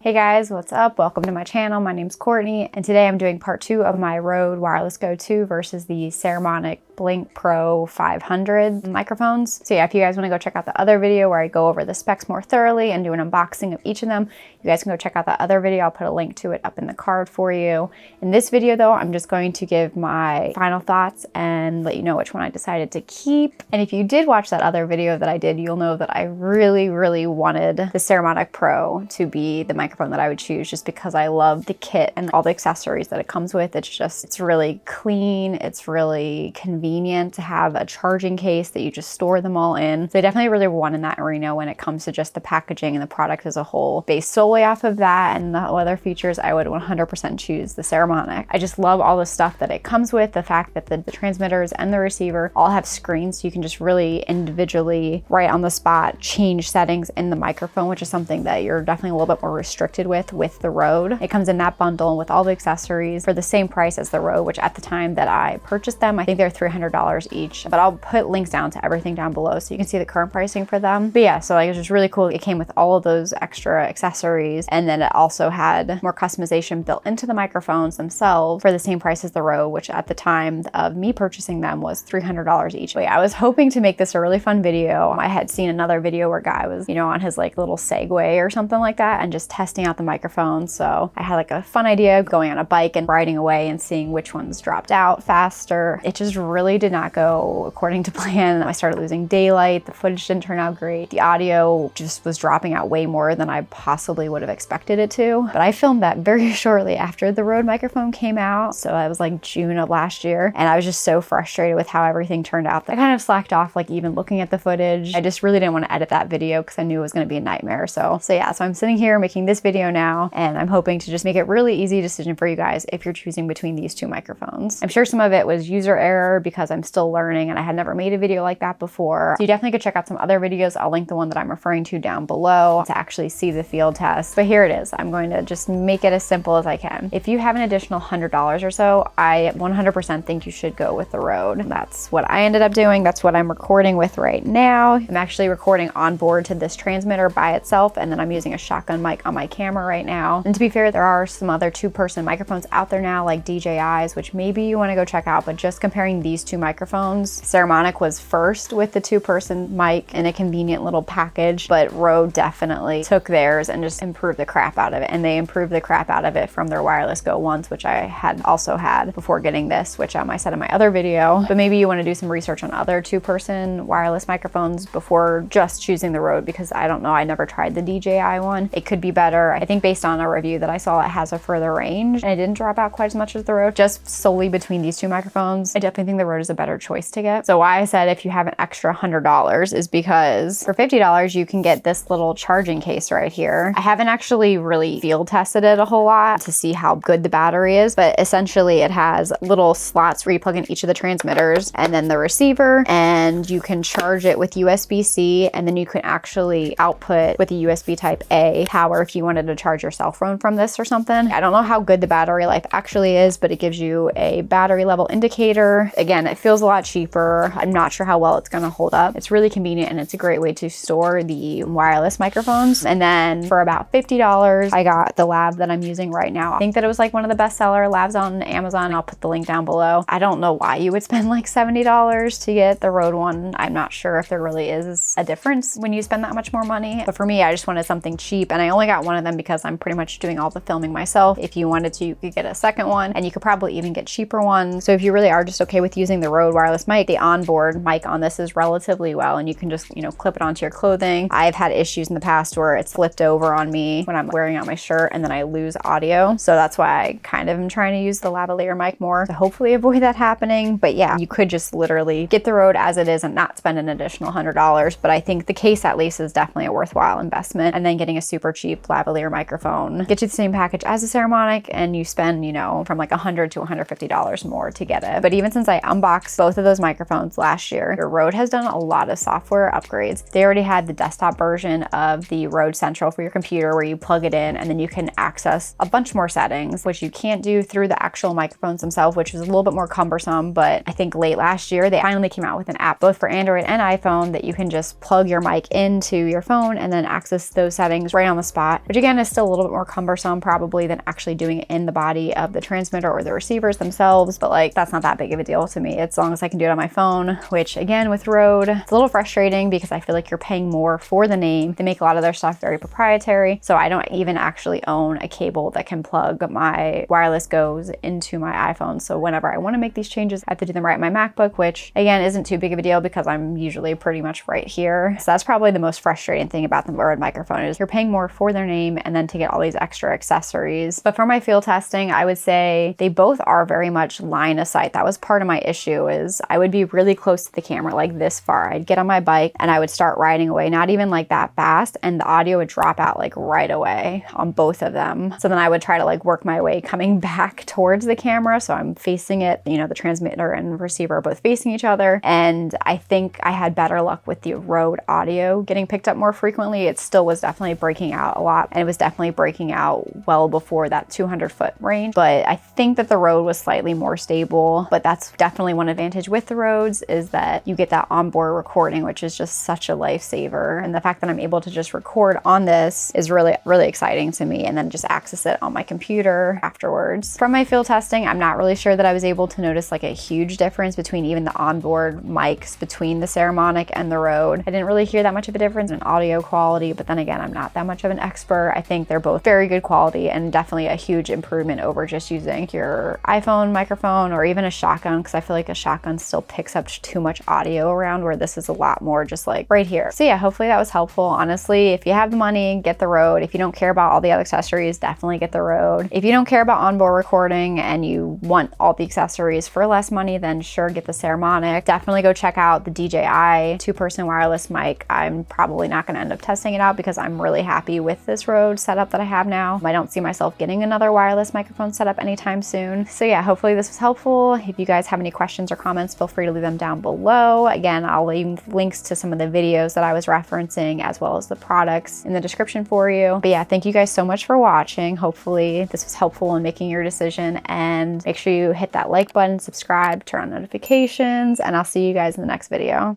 Hey guys, what's up? Welcome to my channel. My name's Courtney, and today I'm doing part 2 of my Rode Wireless Go 2 versus the Saramonic Blink Pro 500 microphones. So yeah, if you guys want to go check out the other video where I go over the specs more thoroughly and do an unboxing of each of them, you guys can go check out that other video. I'll put a link to it up in the card for you. In this video though, I'm just going to give my final thoughts and let you know which one I decided to keep. And if you did watch that other video that I did, you'll know that I really wanted the Saramonic Pro to be the microphone that I would choose, just because I love the kit and all the accessories that it comes with. It's really clean. It's really convenient to have a charging case that you just store them all in. So I definitely really won in that arena when it comes to just the packaging and the product as a whole. Based solely off of that and the other features, I would 100% choose the Saramonic. I just love all the stuff that it comes with. The fact that the transmitters and the receiver all have screens, so you can just really individually, right on the spot, change settings in the microphone, which is something that you're definitely a little bit more restricted with the Rode. It comes in that bundle with all the accessories for the same price as the Rode, which at the time that I purchased them, I think they're $300 each, but I'll put links down to everything down below so you can see the current pricing for them. But yeah, so like, it was just really cool. It came with all of those extra accessories, and then it also had more customization built into the microphones themselves for the same price as the Rode, which at the time of me purchasing them was $300 each. But yeah, I was hoping to make this a really fun video. I had seen another video where a guy was, on his like little Segway or something like that and just testing out the microphone. So I had like a fun idea of going on a bike and riding away and seeing which ones dropped out faster. It just really did not go according to plan. I started losing daylight. The footage didn't turn out great. The audio just was dropping out way more than I possibly would have expected it to. But I filmed that very shortly after the Rode microphone came out. So that was like June of last year. And I was just so frustrated with how everything turned out that I kind of slacked off, like even looking at the footage. I just really didn't want to edit that video because I knew it was going to be a nightmare. So yeah, so I'm sitting here making this video now, and I'm hoping to just make it really easy decision for you guys if you're choosing between these two microphones. I'm sure some of it was user error because I'm still learning and I had never made a video like that before. So you definitely could check out some other videos. I'll link the one that I'm referring to down below to actually see the field test. But here it is. I'm going to just make it as simple as I can. If you have an additional $100 or so, I 100% think you should go with the Rode. That's what I ended up doing. That's what I'm recording with right now. I'm actually recording on board to this transmitter by itself, and then I'm using a shotgun mic on my camera right now. And to be fair, there are some other two-person microphones out there now, like DJI's, which maybe you want to go check out. But just comparing these two microphones, Saramonic was first with the two-person mic in a convenient little package, but Rode definitely took theirs and just improved the crap out of it. And they improved the crap out of it from their Wireless Go 1s, which I had also had before getting this, which I said in my other video. But maybe you want to do some research on other two-person wireless microphones before just choosing the Rode, because I don't know, I never tried the DJI one. It could be better. I think based on a review that I saw, it has a further range and it didn't drop out quite as much as the Rode. Just solely between these two microphones, I definitely think the Rode is a better choice to get. So why I said if you have an extra $100 is because for $50 you can get this little charging case right here. I haven't actually really field tested it a whole lot to see how good the battery is, but essentially it has little slots where you plug in each of the transmitters and then the receiver, and you can charge it with USB-C, and then you can actually output with a USB type A power if you wanted to charge your cell phone from this or something. I don't know how good the battery life actually is, but it gives you a battery level indicator. Again, it feels a lot cheaper. I'm not sure how well it's going to hold up. It's really convenient, and it's a great way to store the wireless microphones. And then for about $50, I got the Lav that I'm using right now. I think that it was like one of the best seller Lavs on Amazon. I'll put the link down below. I don't know why you would spend like $70 to get the Rode one. I'm not sure if there really is a difference when you spend that much more money. But for me, I just wanted something cheap, and I only got one of them because I'm pretty much doing all the filming myself. If you wanted to, you could get a second one, and you could probably even get cheaper ones. So if you really are just okay with using the Rode wireless mic, the onboard mic on this is relatively well, and you can just, clip it onto your clothing. I've had issues in the past where it's flipped over on me when I'm wearing out my shirt and then I lose audio. So that's why I kind of am trying to use the lavalier mic more to hopefully avoid that happening. But yeah, you could just literally get the Rode as it is and not spend an additional $100. But I think the case at least is definitely a worthwhile investment. And then getting a super cheap lavalier microphone gets you the same package as a Saramonic, and you spend, from like $100 to $150 more to get it. But even since I unboxed both of those microphones last year, your Rode has done a lot of software upgrades. They already had the desktop version of the Rode Central for your computer, earlier, where you plug it in and then you can access a bunch more settings, which you can't do through the actual microphones themselves, which was a little bit more cumbersome. But I think late last year, they finally came out with an app both for Android and iPhone that you can just plug your mic into your phone and then access those settings right on the spot, which again is still a little bit more cumbersome probably than actually doing it in the body of the transmitter or the receivers themselves. But like, that's not that big of a deal to me, as long as I can do it on my phone, which again with Rode, it's a little frustrating because I feel like you're paying more for the name. They make a lot of their stuff very proprietary. So I don't even actually own a cable that can plug my wireless Go's into my iPhone. So whenever I want to make these changes, I have to do them right in my MacBook, which again isn't too big of a deal because I'm usually pretty much right here. So that's probably the most frustrating thing about the Rode microphone, is you're paying more for their name and then to get all these extra accessories. But for my field testing, I would say they both are very much line of sight. That was part of my issue, is I would be really close to the camera, like this far. I'd get on my bike and I would start riding away, not even like that fast, and the audio would drop out like right away on both of them. So then I would try to like work my way coming back towards the camera, so I'm facing it, you know, the transmitter and receiver are both facing each other. And I think I had better luck with the Rode audio getting picked up more frequently. It still was definitely breaking out a lot, and it was definitely breaking out well before that 200-foot range. But I think that the Rode was slightly more stable. But that's definitely one advantage with the Rodes, is that you get that onboard recording, which is just such a lifesaver. And the fact that I'm able to just record on this is really, really exciting to me, and then just access it on my computer afterwards. From my field testing, I'm not really sure that I was able to notice like a huge difference between even the onboard mics between the Saramonic and the Rode. I didn't really hear that much of a difference in audio quality, but then again, I'm not that much of an expert. I think they're both very good quality and definitely a huge improvement over just using your iPhone microphone or even a shotgun, because I feel like a shotgun still picks up too much audio around, where this is a lot more just like right here. So yeah, hopefully that was helpful. Honestly, if you have the money, get the Rode. If you don't care about all the other accessories, definitely get the Rode. If you don't care about onboard recording and you want all the accessories for less money, then sure, get the Saramonic. Definitely go check out the DJI 2-person wireless mic. I'm probably not going to end up testing it out because I'm really happy with this Rode setup that I have now. I don't see myself getting another wireless microphone setup anytime soon. So yeah, hopefully this was helpful. If you guys have any questions or comments, feel free to leave them down below. Again, I'll leave links to some of the videos that I was referencing as well as the products in the description for you. But yeah, thank you guys so much for watching. Hopefully this was helpful in making your decision, and make sure you hit that like button, subscribe, turn on notifications, and I'll see you guys in the next video.